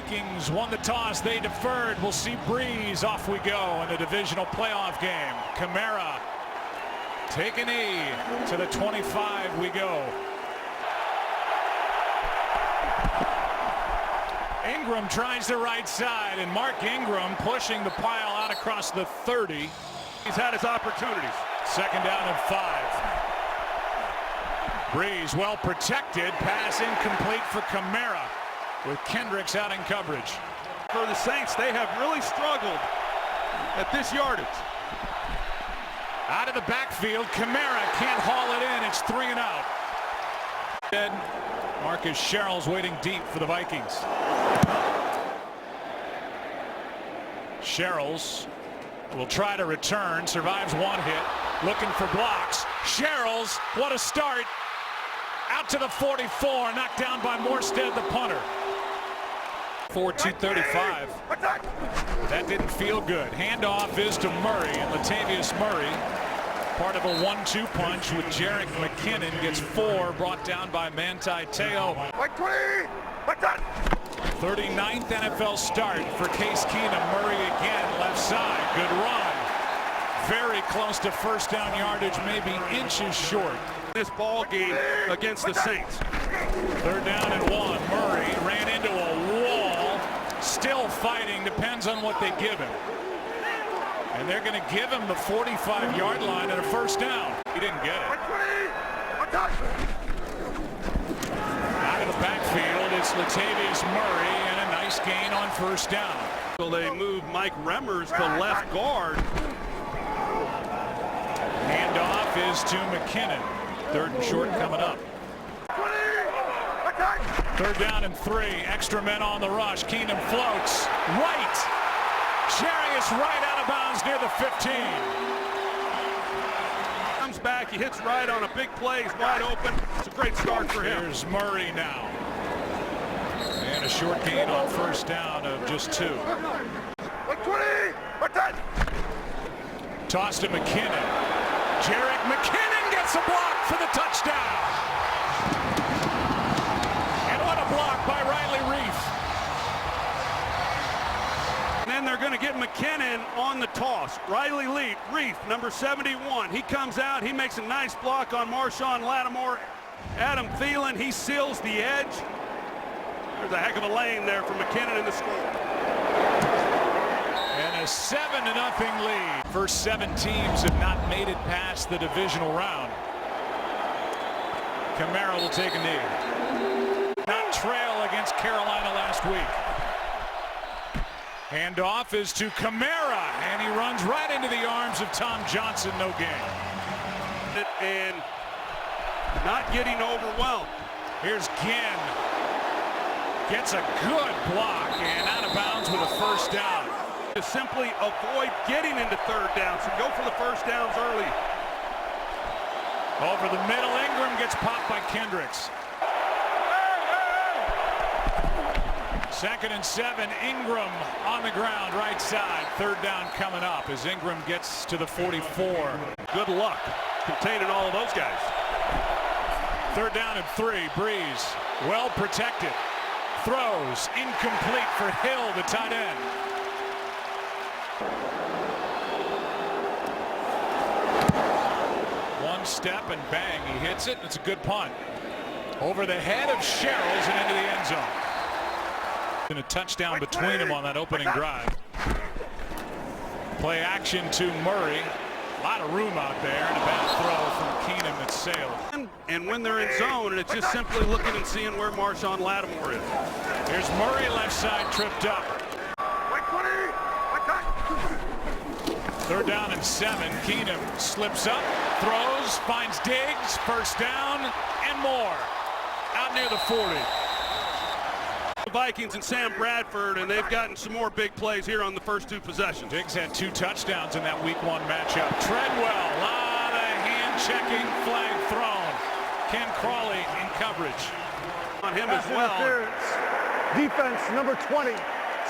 Vikings won the toss. They deferred. We'll see Breeze. Off we go in the divisional playoff game. Kamara take a knee. To the 25 we go. Ingram tries the right side, and Mark Ingram pushing the pile out across the 30. He's had his opportunities. Second down and 5. Breeze well protected. Pass incomplete for Kamara, with Kendricks out in coverage. For the Saints, they have really struggled at this yardage. Out of the backfield, Kamara can't haul it in. It's 3 and out. Marcus Sherrill's waiting deep for the Vikings. Sherrills will try to return, survives one hit, looking for blocks. Sherrills, what a start. Out to the 44, knocked down by Morstead, the punter. 4-2-35. That didn't feel good. Handoff is to Murray, and Latavius Murray, part of a 1-2 punch with Jerick McKinnon, gets 4, brought down by Manti Te'o. 39th NFL start for Case Keenum. Murray again, left side, good run. Very close to first down yardage, maybe inches short. This ball game against the Saints. 3rd down and 1. Murray ran into a wall, still fighting, depends on what they give him. And they're going to give him the 45-yard line and a first down. He didn't get it. Out of the backfield, it's Latavius Murray, and a nice gain on first down. So they move Mike Remmers to left guard. Handoff is to McKinnon. 3rd and short coming up. 3rd down and 3. Extra men on the rush. Keenum floats right. Charius right out of bounds near the 15. Comes back. He hits right on a big play. He's wide open. It's a great start for him. Here's Murray now. And a short gain on first down of just 2. Toss to McKinnon. Jerick McKinnon gets a block for the touchdown. And what a block by Riley Reef. And then they're going to get McKinnon on the toss. Riley Reef, number 71. He comes out. He makes a nice block on Marshawn Lattimore. Adam Thielen, he seals the edge. There's a heck of a lane there for McKinnon in the score. And a 7-0 lead. First 7 teams have not made it past the divisional round. Kamara will take a knee. Not trail against Carolina last week. Handoff is to Kamara, and he runs right into the arms of Tom Johnson. No gain. And not getting overwhelmed. Here's Ginn. Gets a good block and out of bounds with a first down. To simply avoid getting into 3rd down, so go for the first downs early. Over the middle, Ingram gets popped by Kendricks. 2nd and 7, Ingram on the ground, right side. 3rd down coming up as Ingram gets to the 44. Good luck containing all of those guys. 3rd down and 3, Breeze, well protected. Throws, incomplete for Hill, the tight end. One step and bang, he hits it, and it's a good punt. Over the head of Sherrills and into the end zone. And a touchdown between them on that opening drive. Play action to Murray. A lot of room out there, and a bad throw from Keenum that sailed. And when they're in zone, and it's just simply looking and seeing where Marshawn Lattimore is. Here's Murray, left side, tripped up. 3rd down and 7. Keenum slips up, throws, finds Diggs, first down, and more. Out near the 40. The Vikings and Sam Bradford, and they've gotten some more big plays here on the first 2 possessions. Diggs had 2 touchdowns in that week 1 matchup. Treadwell, a lot of hand-checking, flag thrown. Ken Crawley in coverage. On him as well. Defense number 20.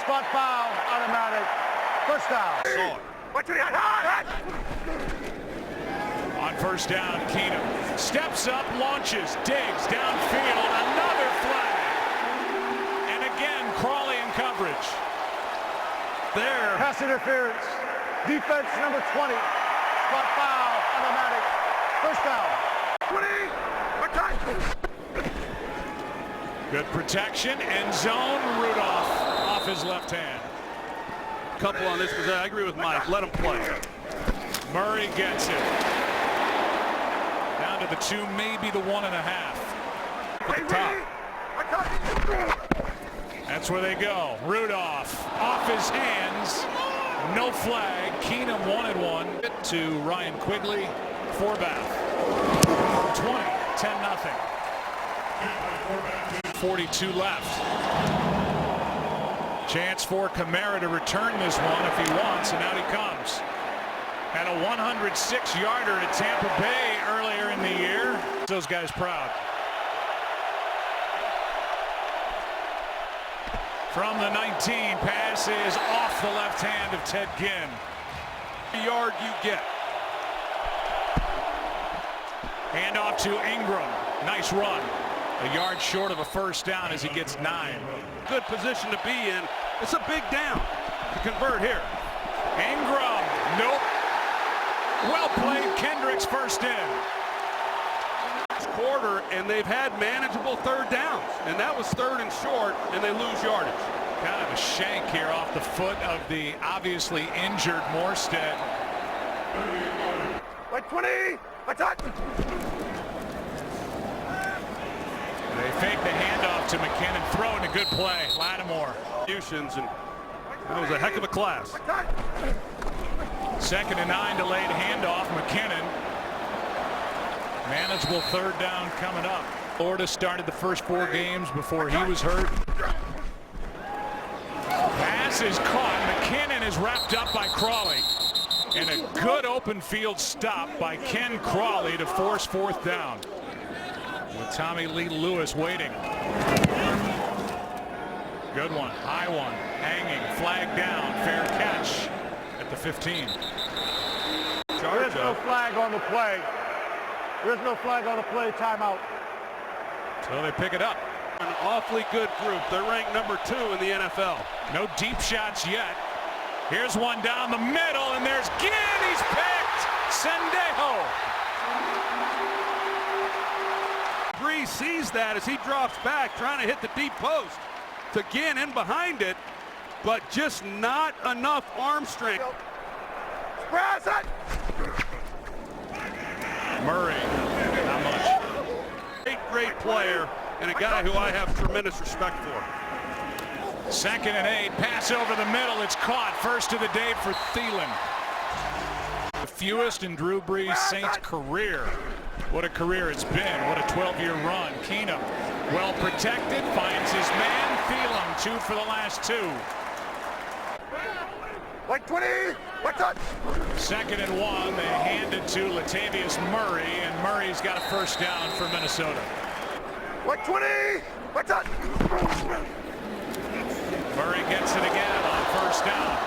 Spot foul, automatic. First down. On first down, Keenum steps up, launches, Diggs downfield, another flag. And again, Crawley in coverage. There. Pass interference. Defense number 20. Spot foul. Automatic. First down. 20. Good protection. End zone. Rudolph off his left hand. Couple on this. I agree with Mike. Let him play. Murray gets it. Down to the 2, maybe the 1.5. At the top. That's where they go. Rudolph off his hands. No flag. Keenum wanted one. To Ryan Quigley. Forbath. 20. 10-0. 42 left. Chance for Kamara to return this one if he wants, and out he comes. Had a 106-yarder at Tampa Bay earlier in the year. Those guys proud. From the 19, pass is off the left hand of Ted Ginn. The yard you get. Handoff to Ingram. Nice run. A yard short of a first down as he gets 9. Good position to be in. It's a big down to convert here. Ingram. Nope. Well played. Kendricks first in. Quarter, and they've had manageable third downs, and that was 3rd and short, and they lose yardage. Kind of a shank here off the foot of the obviously injured Morstead. Like 20. Attack. They fake the handoff to McKinnon. Throw in a good play. Lattimore. And that was a heck of a class. 2nd and 9, delayed handoff. McKinnon. Manageable third down coming up. Florida started the first 4 games before he was hurt. Pass is caught. McKinnon is wrapped up by Crawley. And a good open field stop by Ken Crawley to force 4th down. With Tommy Lee Lewis waiting. Good one. High one. Hanging. Flag down. Fair catch at the 15. There is no flag on the play. There is no flag on the play. Timeout. So they pick it up. An awfully good group. They're ranked number 2 in the NFL. No deep shots yet. Here's one down the middle, and there's Ginn. He's picked. Sendejo. Breeze sees that as he drops back, trying to hit the deep post. To Ginn in behind it, but just not enough arm strength. Murray. Not much. Great player, and a guy who I have tremendous respect for. 2nd and 8. Pass over the middle. It's caught. First of the day for Thielen. The fewest in Drew Brees' Saints career. What a career it's been. What a 12-year run. Keenum, well protected, finds his man. Thielen, 2 for the last 2. Like 20. What's up? 2nd and 1. They hand it to Latavius Murray, and Murray's got a first down for Minnesota. Like 20. What's up? Murray gets it again on first down.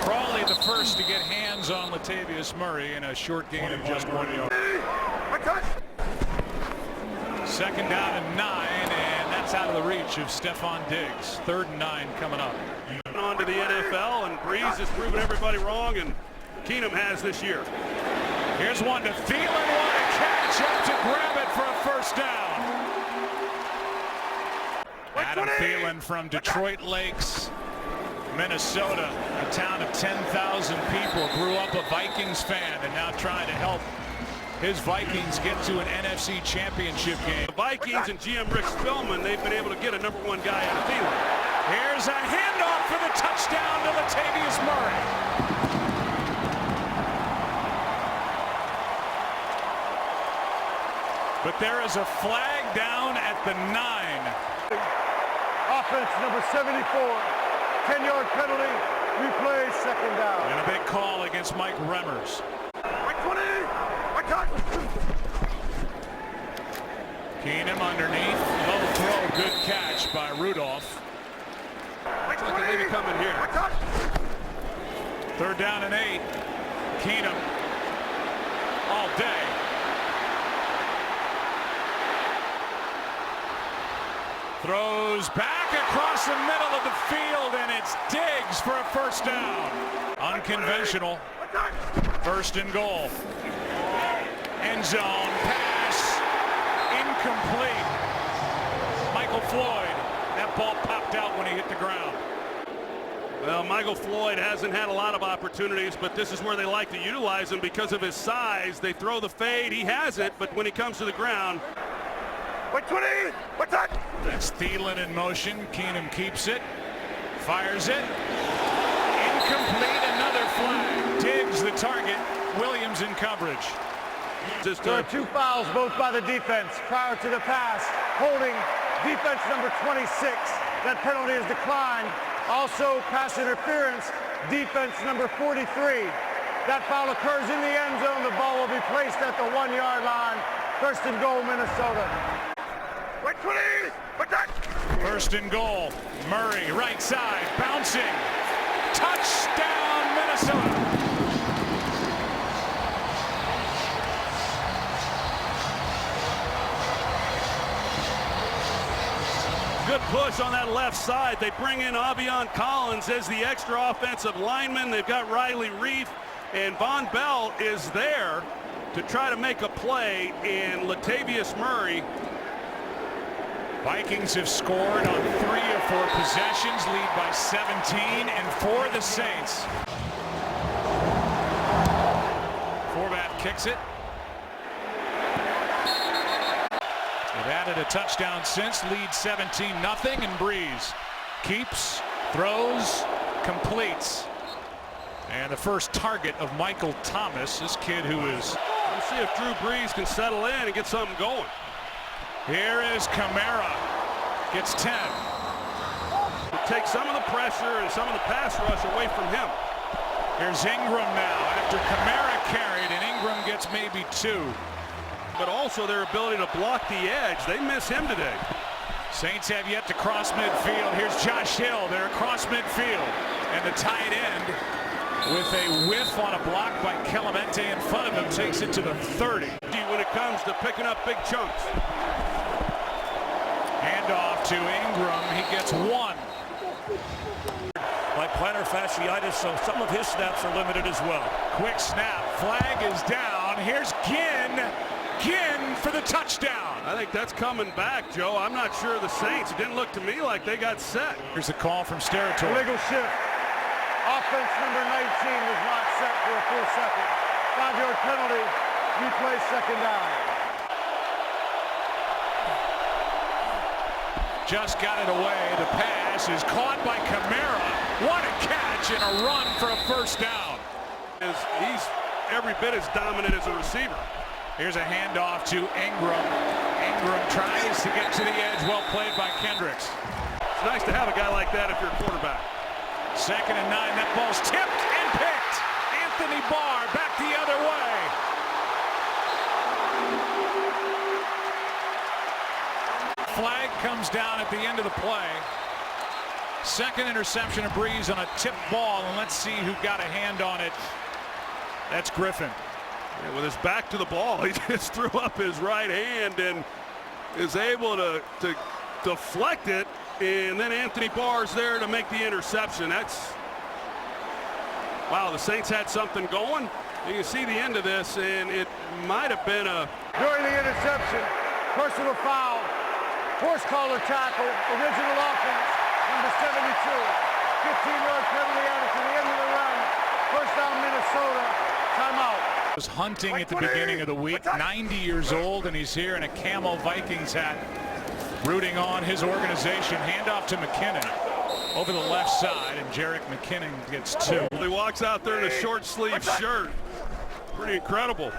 Crawley the first to get hands on Latavius Murray in a short gain of just 1 yard. 2nd down and 9, and that's out of the reach of Stephon Diggs. 3rd and 9 coming up. On to the NFL, and Breeze has proven everybody wrong, and Keenum has this year. Here's one to Thielen. What a catch up to grab it for a first down. Adam Thielen from Detroit Lakes, Minnesota, a town of 10,000 people, grew up a Vikings fan and now trying to help his Vikings get to an NFC championship game. The Vikings and GM Rick Spillman, they've been able to get a number 1 guy out of Thielen. Here's a handoff for the touchdown to Latavius Murray. But there is a flag down at the 9. Offense number 74. 10-yard penalty. Replay, 2nd down. And a big call against Mike Remmers. Keenum underneath. Low throw. Good catch by Rudolph. Looks like they may be coming here. 3rd down and 8. Keenum all day. Throws back across the middle of the field, and it's Diggs for a first down. Unconventional. First and goal. End zone pass. Incomplete. Michael Floyd. That ball popped out when he hit the ground. Well, Michael Floyd hasn't had a lot of opportunities, but this is where they like to utilize him because of his size. They throw the fade. He has it, but when he comes to the ground. That's Thielen in motion. Keenum keeps it. Fires it. Incomplete. Another flag. Diggs the target. Williams in coverage. There are 2 fouls, both by the defense. Prior to the pass, holding defense number 26. That penalty is declined. Also, pass interference, defense number 43. That foul occurs in the end zone. The ball will be placed at the 1-yard line. First and goal, Minnesota. First and goal. Murray, right side, bouncing. Touchdown, Minnesota. Good push on that left side. They bring in Avion Collins as the extra offensive lineman. They've got Riley Reef, and Von Bell is there to try to make a play, and Latavius Murray. Vikings have scored on 3 of 4 possessions, lead by 17, and for the Saints. Forbat kicks it. They've added a touchdown since, lead 17-0, and Breeze keeps, throws, completes. And the first target of Michael Thomas, this kid who is... Let's see if Drew Brees can settle in and get something going. Here is Kamara, gets 10. Take some of the pressure and some of the pass rush away from him. Here's Ingram now, after Kamara carried, and Ingram gets maybe 2. But also their ability to block the edge. They miss him today. Saints have yet to cross midfield. Here's Josh Hill. They're across midfield. And the tight end, with a whiff on a block by Clemente in front of him, takes it to the 30. When it comes to picking up big chunks. Handoff to Ingram. He gets 1. By plantar fasciitis, so some of his snaps are limited as well. Quick snap. Flag is down. Here's Ginn. Ginn for the touchdown. I think that's coming back, Joe. I'm not sure the Saints. It didn't look to me like they got set. Here's a call from Steratore. Illegal shift. Offense number 19 was not set for a full second. 5-yard penalty. Replay, second down. Just got it away. The pass is caught by Kamara. What a catch and a run for a first down. He's every bit as dominant as a receiver. Here's a handoff to Ingram. Ingram tries to get to the edge. Well played by Kendricks. It's nice to have a guy like that if you're a quarterback. 2nd and 9. That ball's tipped and picked. Anthony Barr back the other way. Flag comes down at the end of the play. Second interception of Breeze on a tipped ball, and let's see who got a hand on it. That's Griffin. Yeah, with his back to the ball, he just threw up his right hand and is able to deflect it, and then Anthony Barr's there to make the interception. That's, wow, the Saints had something going. You can see the end of this, and it might have been a... During the interception, personal foul, horse collar tackle, original offense, number 72. 15-yard penalty added to the end of the run. First down, Minnesota. Timeout. Was hunting at the beginning of the week, 90 years old, and he's here in a camo Vikings hat, rooting on his organization. Handoff to McKinnon over the left side, and Jerick McKinnon gets 2. He walks out there in a short sleeve shirt. Pretty incredible.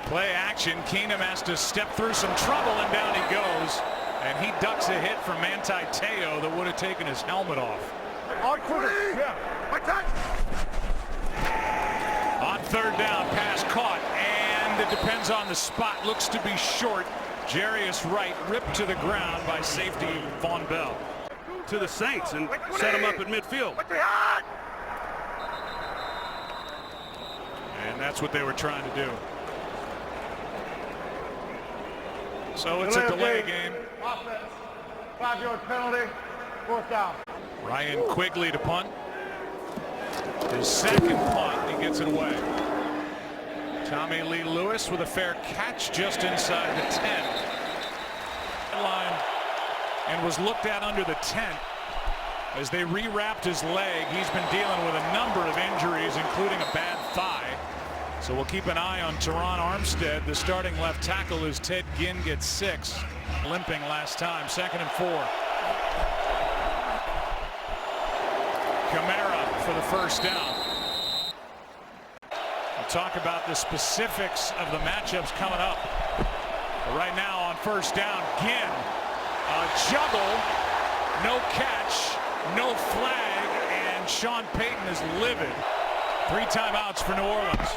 Play action. Keenum has to step through some trouble, and down he goes. And he ducks a hit from Manti Te'o that would have taken his helmet off. On 3rd down, pass caught, and it depends on the spot. Looks to be short. Jarius Wright ripped to the ground by safety Von Bell. To the Saints and set him up at midfield. And that's what they were trying to do. So it's a delay game. 5-yard penalty, 4th down. Ryan Quigley to punt. His second punt, he gets it away. Tommy Lee Lewis with a fair catch just inside the 10. Line and was looked at under the tent as they rewrapped his leg. He's been dealing with a number of injuries, including a bad thigh. So we'll keep an eye on Teron Armstead, the starting left tackle, as Ted Ginn gets 6, limping last time. 2nd and 4. Kamara for the first down. We'll talk about the specifics of the matchups coming up. But right now on 1st down, Ginn, a juggle, no catch, no flag, and Sean Payton is livid. 3 timeouts for New Orleans.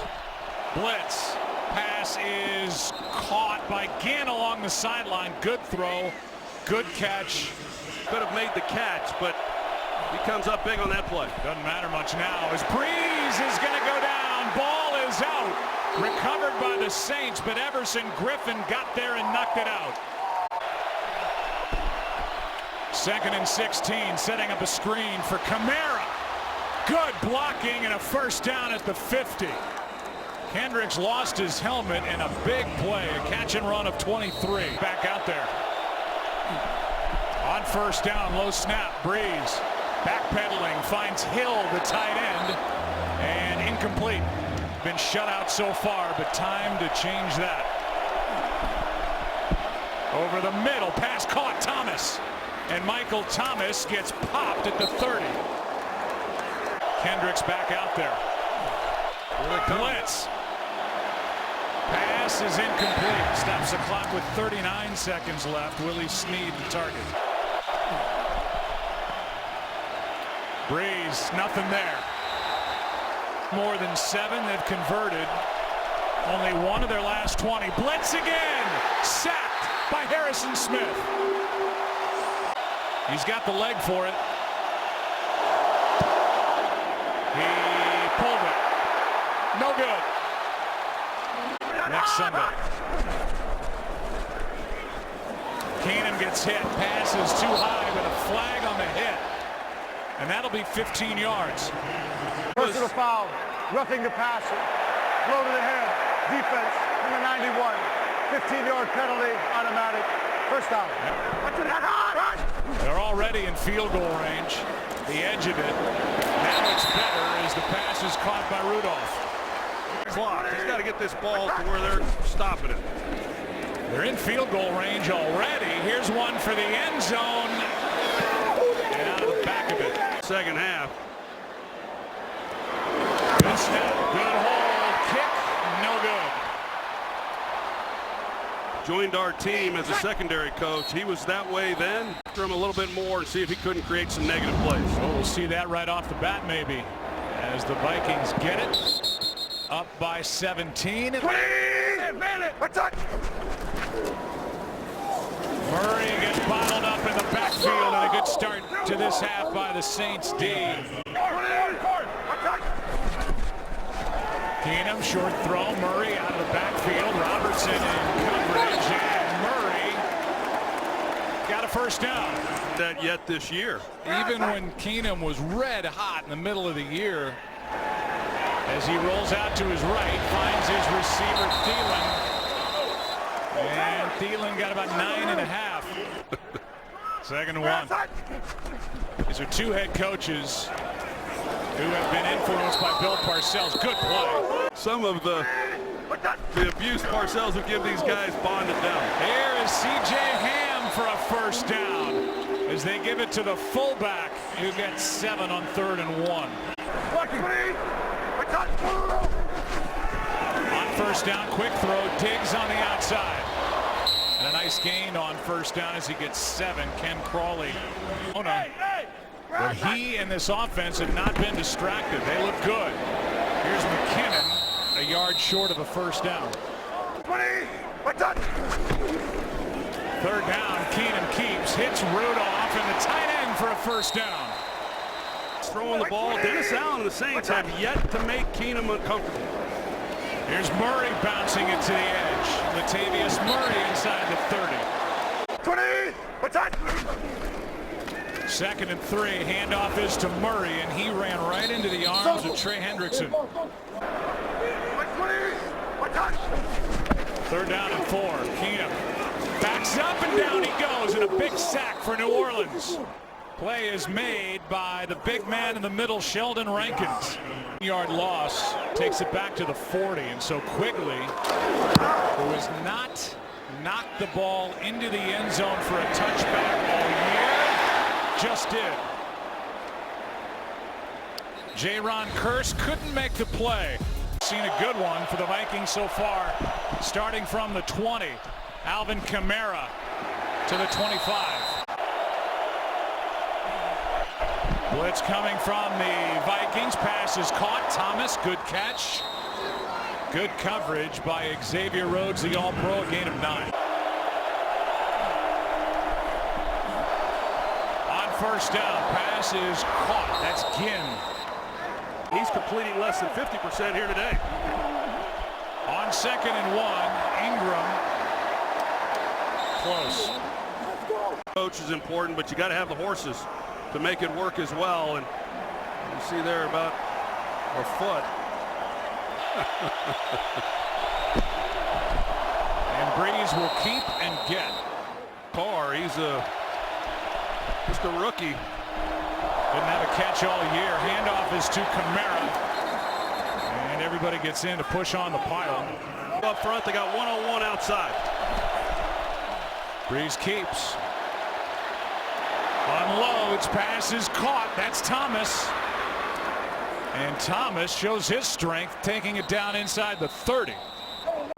Blitz. Pass is caught by Ginn along the sideline. Good throw. Good catch. Could have made the catch, but he comes up big on that play. Doesn't matter much now as Breeze is going to go down. Ball is out. Recovered by the Saints, but Everson Griffin got there and knocked it out. 2nd and 16, setting up a screen for Kamara. Good blocking and a 1st down at the 50. Kendricks lost his helmet in a big play, a catch and run of 23. Back out there. On 1st down, low snap, Breeze. Backpedaling, finds Hill, the tight end, and incomplete. Been shut out so far, but time to change that. Over the middle, pass caught, Thomas. And Michael Thomas gets popped at the 30. Kendricks back out there. Blitz. Pass is incomplete. Stops the clock with 39 seconds left. Willie Snead, the target. Breeze, nothing there. More than 7 they've converted. Only 1 of their last 20. Blitz again. Sacked by Harrison Smith. He's got the leg for it. He pulled it. No good. Next Sunday. Keenum gets hit. Pass is too high, but a flag on the hit. And that'll be 15 yards. Personal foul. Roughing the passer. Blow to the head. Defense. Number 91. 15-yard penalty. Automatic. 1st down. They're already in field goal range. The edge of it. Now it's better as the pass is caught by Rudolph. Clock. He's got to get this ball to where they're stopping it. They're in field goal range already. Here's one for the end zone. And out of the back of it. 2nd half. Good snap. Good hold. Kick. No good. Joined our team as a secondary coach. He was that way then. After him a little bit more and see if he couldn't create some negative plays. Well, we'll see that right off the bat maybe. As the Vikings get it. Up by 17. Murray gets bottled up in the backfield, and a good start to this half by the Saints D. Keenum, short throw. Murray out of the backfield. Robertson in coverage, and Murray got a 1st down. That yet this year. Even when Keenum was red hot in the middle of the year, as he rolls out to his right, finds his receiver Thielen, and Thielen got about 9.5. 2nd and 1. These are 2 head coaches who have been influenced by Bill Parcells. Good play. Some of the abuse Parcells will give these guys bonded down. Here is C.J. Ham for a 1st down as they give it to the fullback who gets 7 on 3rd and 1. On 1st down, quick throw, Diggs on the outside. And a nice gain on 1st down as he gets 7. Ken Crawley. Oh no. But he and this offense have not been distracted. They look good. Here's McKinnon, a yard short of a 1st down. 3rd down, Keenum keeps, hits Rudolph, and the tight end for a 1st down. Throwing the ball. Dennis Allen and the Saints have yet to make Keenum uncomfortable. Here's Murray bouncing it to the edge. Latavius Murray inside the 30. 20, attack! 2nd and 3. Handoff is to Murray, and he ran right into the arms of Trey Hendrickson. 20, attack! 3rd down and 4. Keenum backs up and down he goes, and a big sack for New Orleans. Play is made by the big man in the middle, Sheldon Rankins. Yard loss takes it back to the 40, and so Quigley, who has not knocked the ball into the end zone for a touchback all year, just did. Jaron Kearse couldn't make the play. Seen a good one for the Vikings so far, starting from the 20. Alvin Kamara to the 25. Blitz coming from the Vikings. Pass is caught. Thomas, good catch. Good coverage by Xavier Rhodes, the All-Pro, a gain of 9. On 1st down, pass is caught. That's Ginn. He's completing less than 50% here today. On 2nd and 1, Ingram. Close. Coach is important, but you got to have the horses to make it work as well. And you see there about a foot. And Breeze will keep and get. Carr, he's just a rookie. Didn't have a catch all year. Handoff is to Kamara. And everybody gets in to push on the pile. Up front, they got 1-on-1 outside. Breeze keeps. Unloads, pass is caught. That's Thomas. And Thomas shows his strength, taking it down inside the 30.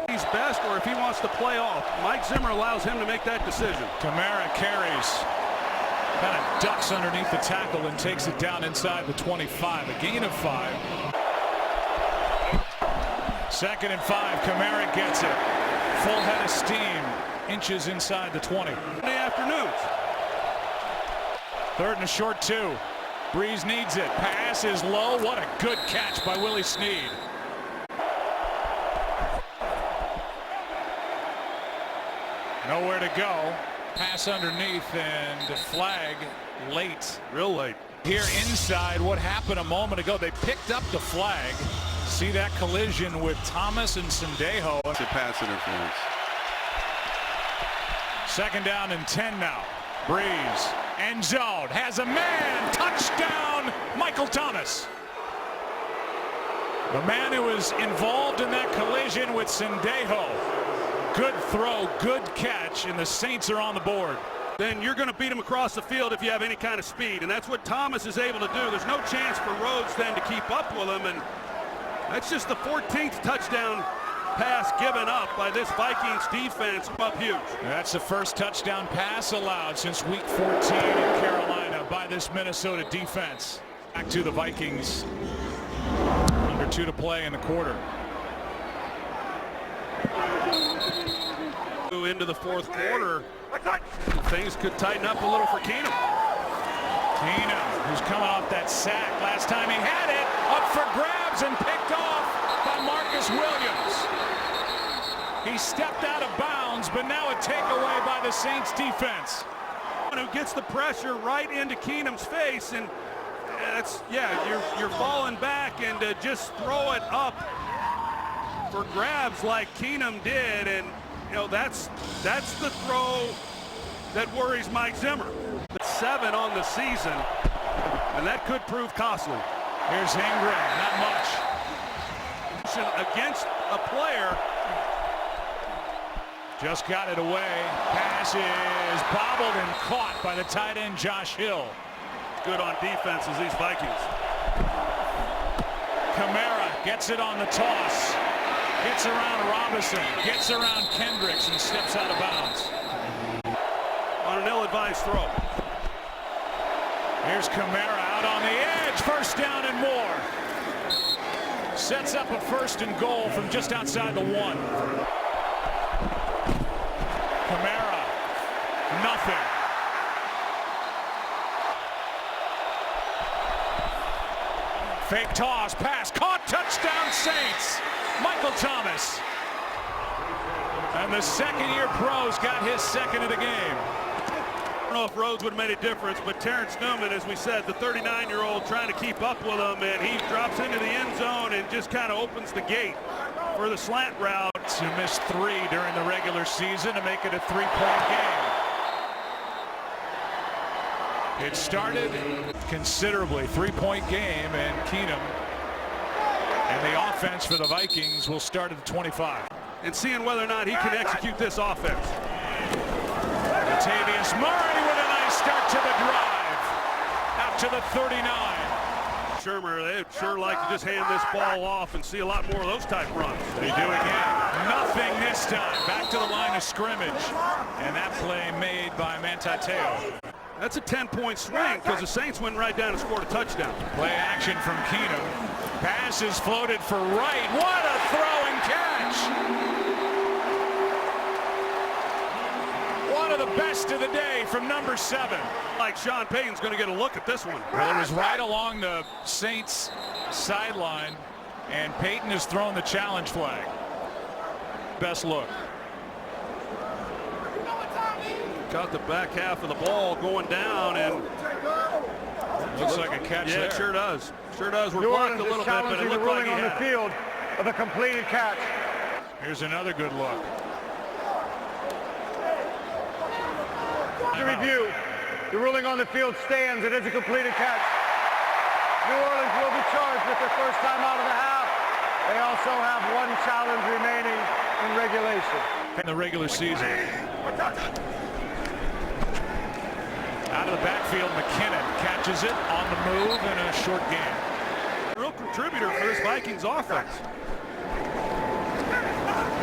He's best, or if he wants to play off, Mike Zimmer allows him to make that decision. Kamara carries. Kind of ducks underneath the tackle and takes it down inside the 25. A gain of 5. 2nd and 5. Kamara gets it. Full head of steam. Inches inside the 20. In the afternoons. 3rd and a short 2. Breeze needs it. Pass is low. What a good catch by Willie Snead. Nowhere to go. Pass underneath and flag late. Real late. Here inside, what happened a moment ago? They picked up the flag. See that collision with Thomas and Sendejo. It's a pass interference. 2nd down and 10 now. Breeze. End zone. Has a man. Touchdown, Michael Thomas. The man who was involved in that collision with Sendejo. Good throw, good catch, and the Saints are on the board. Then you're going to beat him across the field if you have any kind of speed, and that's what Thomas is able to do. There's no chance for Rhodes then to keep up with him, and that's just the 14th touchdown pass given up by this Vikings defense. Up huge. That's the first touchdown pass allowed since week 14 in Carolina by this Minnesota defense. Back to the Vikings. Under 2 to play in the quarter. Into the 4th quarter, things could tighten up a little for Keenum. Keenum, who's coming off that sack. Last time he had it, up for grabs and picked off by Marcus Williams. He stepped out of bounds, but now a takeaway by the Saints defense. Who gets the pressure right into Keenum's face, and that's, yeah, you're falling back, and just throw it up for grabs like Keenum did, and you know that's the throw that worries Mike Zimmer. 7 on the season, and that could prove costly. Here's Ingram, not much. Against a player. Just got it away. Pass is bobbled and caught by the tight end Josh Hill. Good on defense as these Vikings. Kamara gets it on the toss. Gets around Robinson, gets around Kendricks, and steps out of bounds. On an ill-advised throw. Here's Kamara out on the edge. 1st down and more. Sets up a 1st and goal from just outside the 1. Kamara, nothing. Fake toss, pass, caught, touchdown Saints. Michael Thomas. And the second-year pro's got his second of the game. I don't know if Rhodes would have made a difference, but Terrence Newman, as we said, the 39-year-old trying to keep up with him, and he drops into the end zone and just kind of opens the gate for the slant route. Who missed 3 during the regular season to make it a 3-point game. It started considerably, 3-point game, and Keenum and the offense for the Vikings will start at the 25. And seeing whether or not he can execute this offense. Latavius Murray with a nice start to the drive. Out to the 39. Shermer, they'd sure like to just hand this ball off and see a lot more of those type runs. They do again. Nothing this time. Back to the line of scrimmage. And that play made by Mantateo. That's a 10-point swing because the Saints went right down and scored a touchdown. Play action from Keenum. Pass is floated for Wright. What a throw and catch. One of the best of the day from number 7. Like Sean Payton's going to get a look at this one. Well, it was right along the Saints sideline, and Payton has thrown the challenge flag. Best look. Got the back half of the ball going down, and looks like a catch there. Yeah, it sure does. Sure does. We're New blocked a Orleans little is bit, but challenging it the looked like ruling he on the had. field of a completed catch. Here's another good look. To review, the ruling on the field stands. It is a completed catch. New Orleans will be charged with their first time out of the half. They also have 1 challenge remaining in regulation. In the regular season. Out of the backfield, McKinnon catches it on the move in a short game. Real contributor for this Vikings offense.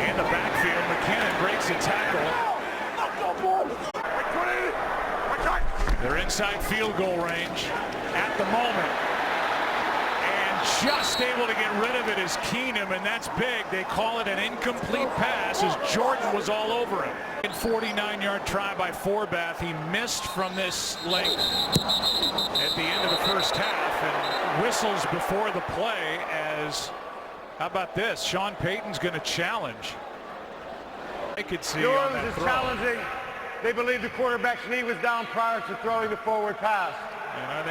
In the backfield, McKinnon breaks a tackle. They're inside field goal range at the moment. And just able to get rid of it is Keenum, and that's big. They call it an incomplete pass as Jordan was all over him. 49-yard try by Forbath. He missed from this length at the end of the first half and whistles before the play as, how about this? Sean Payton's going to challenge. I could see New on Orleans that is throw. challenging. They believe the quarterback's knee was down prior to throwing the forward pass. And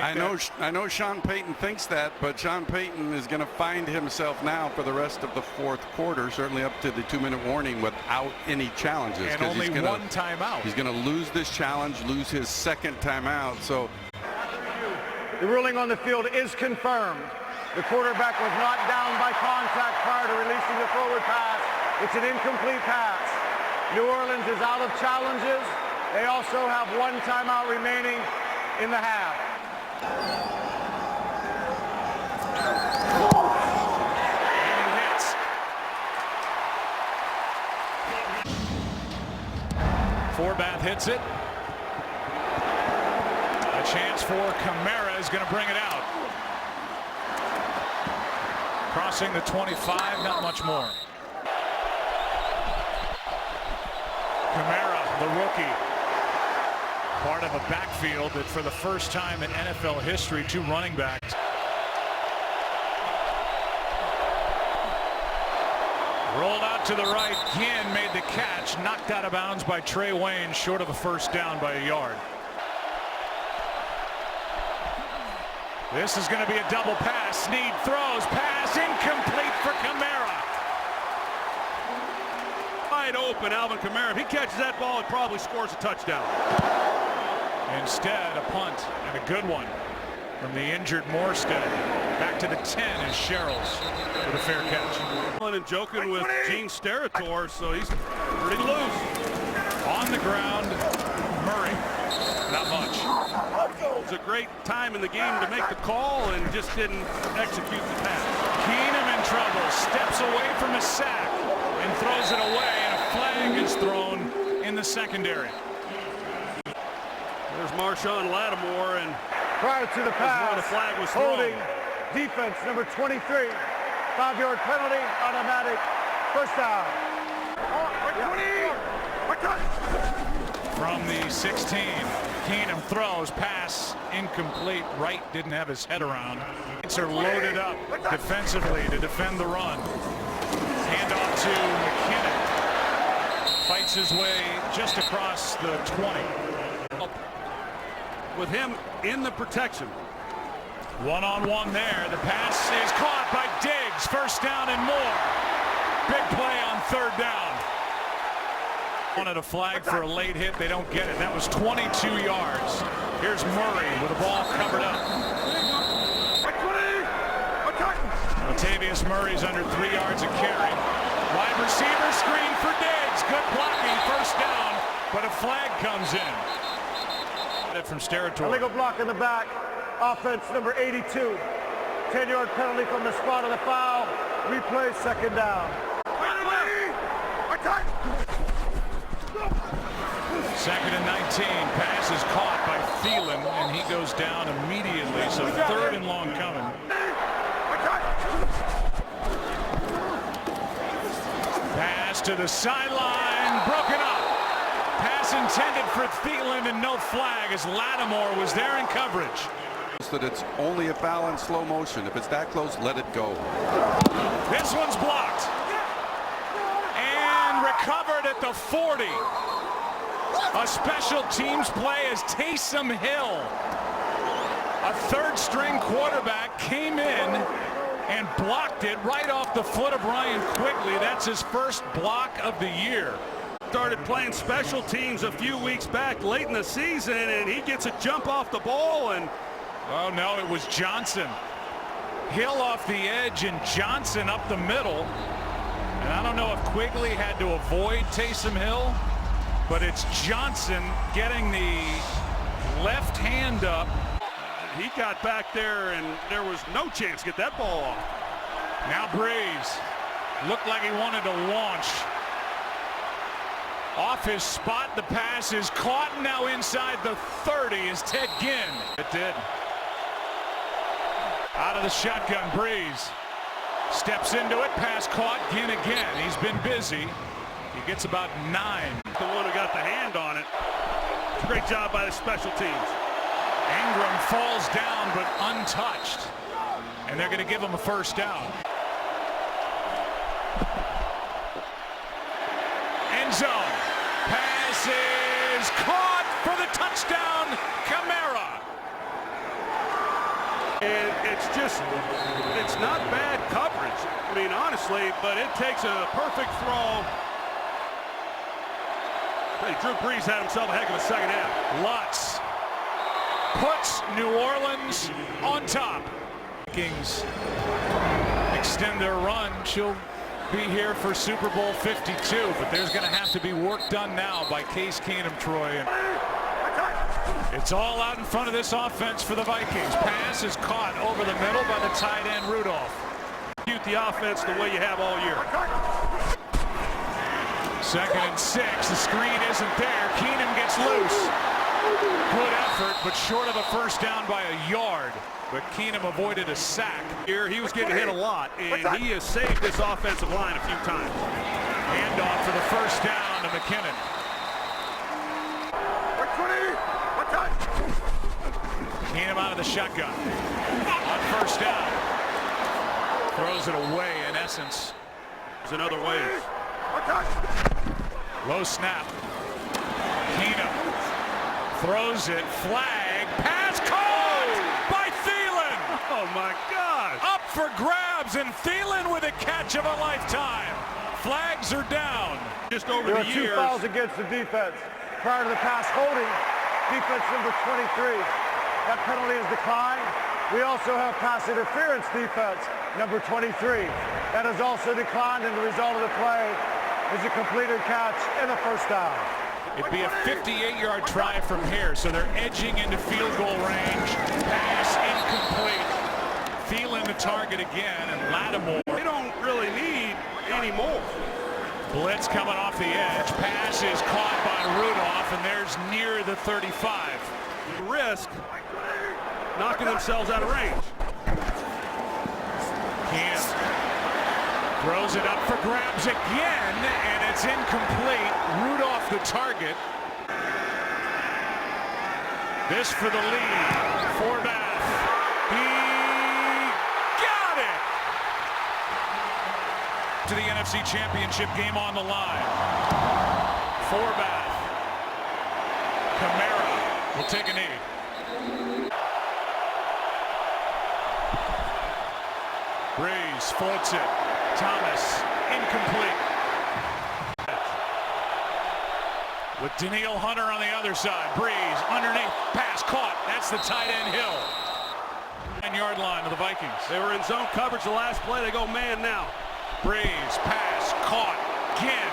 I know Sean Payton thinks that, but Sean Payton is going to find himself now for the rest of the 4th quarter, certainly up to the 2-minute warning, without any challenges. And only he's 1 timeout. He's going to lose this challenge, lose his 2nd timeout. So the ruling on the field is confirmed. The quarterback was not down by contact prior to releasing the forward pass. It's an incomplete pass. New Orleans is out of challenges. They also have 1 timeout remaining in the half. And he hits. Forbath hits it. A chance for Kamara is going to bring it out. Crossing the 25, not much more. Kamara, the rookie, part of a backfield that for the first time in NFL history, 2 running backs. Rolled out to the right, Ginn made the catch, knocked out of bounds by Trey Wayne, short of a first down by a yard. This is going to be a double pass. Snead throws, pass incomplete for Kamara. Wide open, Alvin Kamara. If he catches that ball, it probably scores a touchdown. Instead, a punt, and a good one from the injured Morstead. Back to the 10 is Sherrills with a fair catch. And joking with Gene Steratore, so he's pretty loose. On the ground, Murray. Not much. It was a great time in the game to make the call and just didn't execute the pass. Keenum in trouble, steps away from a sack and throws it away, and a flag is thrown in the secondary. There's Marshawn Lattimore, and Prior to the pass, the flag was thrown. holding defense number 23. 5-yard penalty, automatic, first down. From the 16, Keenum throws, pass incomplete. Wright didn't have his head around. Saints are loaded up defensively to defend the run. Hand off to McKinnon. fights his way just across the 20. With him in the protection. One-on-one there. The pass is caught by Diggs. First down and more. Big play on third down. Wanted a flag for a late hit. They don't get it. That was 22 yards. Here's Murray with the ball covered up. Latavius Murray's under 3 yards of carry. Wide receiver screen for Diggs. Good blocking. First down. But a flag comes in. From territory. Illegal block in the back. Offense number 82. 10-yard penalty from the spot of the foul. Replay, second down. Second and 19. Pass is caught by Thielen, and he goes down immediately. So third and long coming. Pass to the sideline. Broken up. Pass intended for Thielen and no flag as Lattimore was there in coverage. That it's only a foul in slow motion. If it's that close, let it go. This one's blocked. And recovered at the 40. A special teams play as Taysom Hill, a third-string quarterback, came in and blocked it right off the foot of Ryan Quigley. That's his first block of the year. Started playing special teams a few weeks back late in the season, and he gets a jump off the ball. And oh no, it was Johnson. Hill off the edge and Johnson up the middle. And I don't know if Quigley had to avoid Taysom Hill, but it's Johnson getting the left hand up. He got back there, and there was no chance to get that ball off. Now Breeze looked like he wanted to launch. Off his spot, the pass is caught. Now inside the 30 is Ted Ginn. It did. Out of the shotgun, Breeze steps into it. Pass caught. Ginn again. He's been busy. He gets about 9. The one who got the hand on it. Great job by the special teams. Ingram falls down but untouched. And they're going to give him a first down. End zone. Pass is caught for the touchdown, Kamara. And it's not bad coverage, I mean, honestly, but it takes a perfect throw. Hey, Drew Brees had himself a heck of a second half. Lutz puts New Orleans on top. Vikings extend their run. She'll be here for Super Bowl 52, but there's going to have to be work done now by Case Keenum, Troy. It's all out in front of this offense for the Vikings. Pass is caught over the middle by the tight end Rudolph. Execute the offense the way you have all year. Second and 6. The screen isn't there. Keenum gets loose. Good effort, but short of a first down by a yard. But Keenum avoided a sack. Here, he was getting hit a lot, and he has saved this offensive line a few times. Handoff for the first down to McKinnon. Keenum out of the shotgun. On first down. Throws it away, in essence. There's another wave. Low snap. Keenum throws it. Flag. Pass caught by Thielen. Oh, my gosh. Up for grabs, and Thielen with a catch of a lifetime. Flags are down. Just over there the are 2 years. fouls against the defense. Prior to the pass holding, defense number 23. That penalty is declined. We also have pass interference defense, number 23. That is also declined, and the result of the play is a completed catch and a first down. It'd be a 58-yard try from here, so they're edging into field goal range. Pass incomplete. Thielen the target again, and Lattimore. They don't really need any more. Blitz coming off the edge. Pass is caught by Rudolph, and there's near the 35. Risk knocking themselves out of range. Keenum throws it up for grabs again, and it's incomplete. Rudolph the target. This for the lead. Forbath. He got it! To the NFC Championship game on the line. Forbath. Kamara will take a knee. Breeze floats it. Thomas incomplete. With Danielle Hunter on the other side. Breeze underneath. Pass caught. That's the tight end Hill. 9-yard line of the Vikings. They were in zone coverage the last play. They go man now. Breeze pass caught. Ginn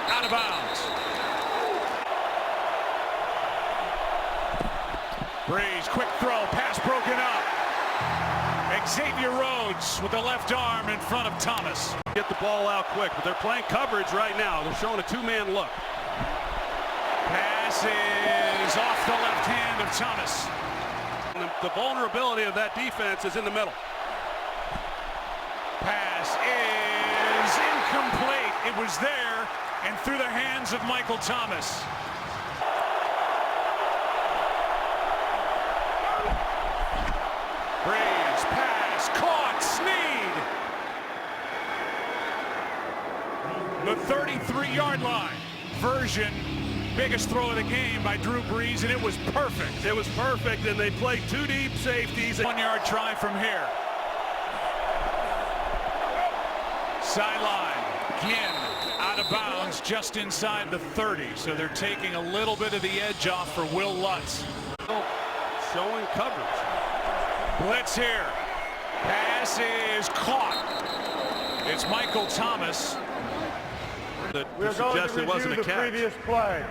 out of bounds. Breeze quick throw. Pass broken up. Xavier Rhodes with the left arm in front of Thomas. Get the ball out quick, but they're playing coverage right now. They're showing a two-man look. Pass is off the left hand of Thomas. And the vulnerability of that defense is in the middle. Pass is incomplete. It was there and through the hands of Michael Thomas. Breeze pass caught. Snead. The 33-yard line. Version. Biggest throw of the game by Drew Brees, and it was perfect. It was perfect, and they played two deep safeties. 1-yard try from here. Sideline. Ginn out of bounds just inside the 30. So they're taking a little bit of the edge off for Will Lutz. Showing coverage. Blitz here. Pass is caught. It's Michael Thomas. That We're going to suggested review wasn't a the catch. previous play.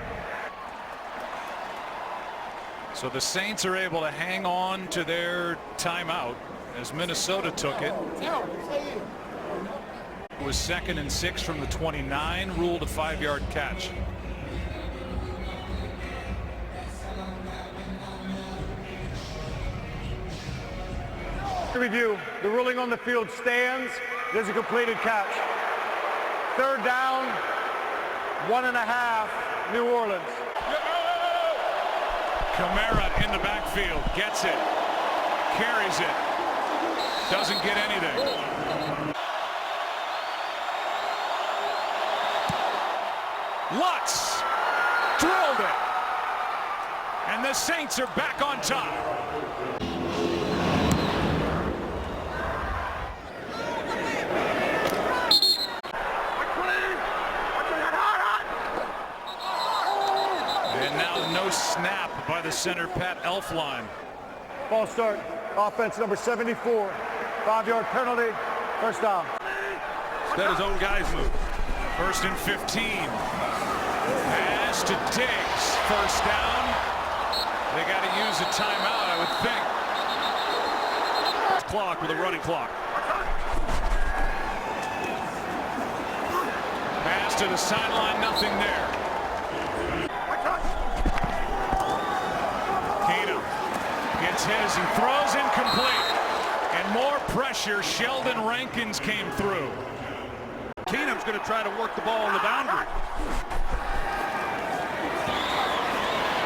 So the Saints are able to hang on to their timeout as Minnesota took it. It was 2nd and 6 from the 29, ruled a 5-yard catch. To review, the ruling on the field stands. There's a completed catch. 3rd down, 1.5, New Orleans. Kamara in the backfield, gets it, carries it, doesn't get anything. Lutz drilled it, and the Saints are back on top. No snap by the center Pat Elflein. Ball start. Offense number 74. 5-yard penalty. First down. Let his own guys move. 1st and 15. Pass to Diggs. First down. They got to use a timeout, I would think. Clock with a running clock. Pass to the sideline. Nothing there. His, he throws incomplete, and more pressure. Sheldon Rankins came through. Keenum's going to try to work the ball on the boundary.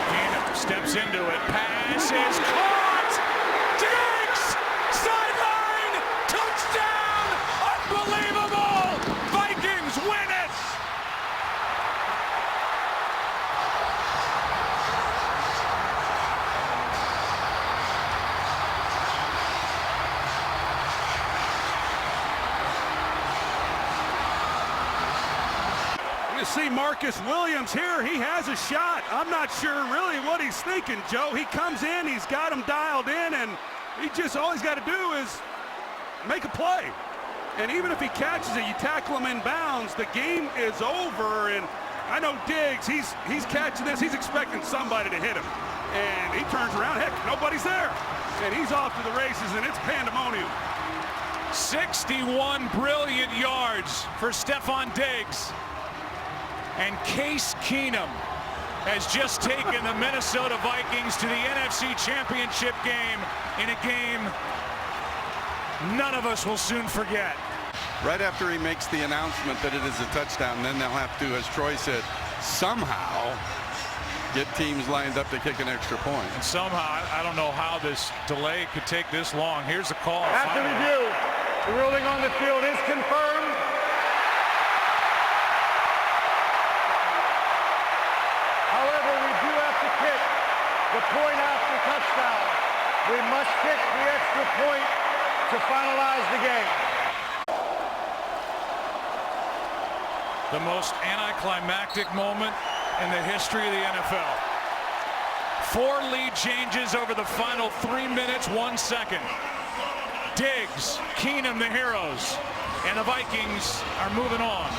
Keenum steps into it. Pass is caught. Diggs, sideline, touchdown, unbelievable. Vikings win it. See Marcus Williams here. He has a shot. I'm not sure really what he's thinking, Joe. He comes in, he's got him dialed in, and he just all he's got to do is make a play. And even if he catches it, you tackle him in bounds, the game is over. And I know Diggs, he's catching this, he's expecting somebody to hit him. And he turns around, heck, nobody's there. And he's off to the races, and it's pandemonium. 61 brilliant yards for Stephon Diggs. And Case Keenum has just taken the Minnesota Vikings to the NFC Championship game in a game none of us will soon forget. Right after he makes the announcement that it is a touchdown, then they'll have to, as Troy said, somehow get teams lined up to kick an extra point. And somehow, I don't know how this delay could take this long. Here's the call. After review, the ruling on the field is confirmed. We must kick the extra point to finalize the game. The most anticlimactic moment in the history of the NFL. 4 lead changes over the final 3 minutes, 1 second. Diggs, Keenum, the heroes, and the Vikings are moving on.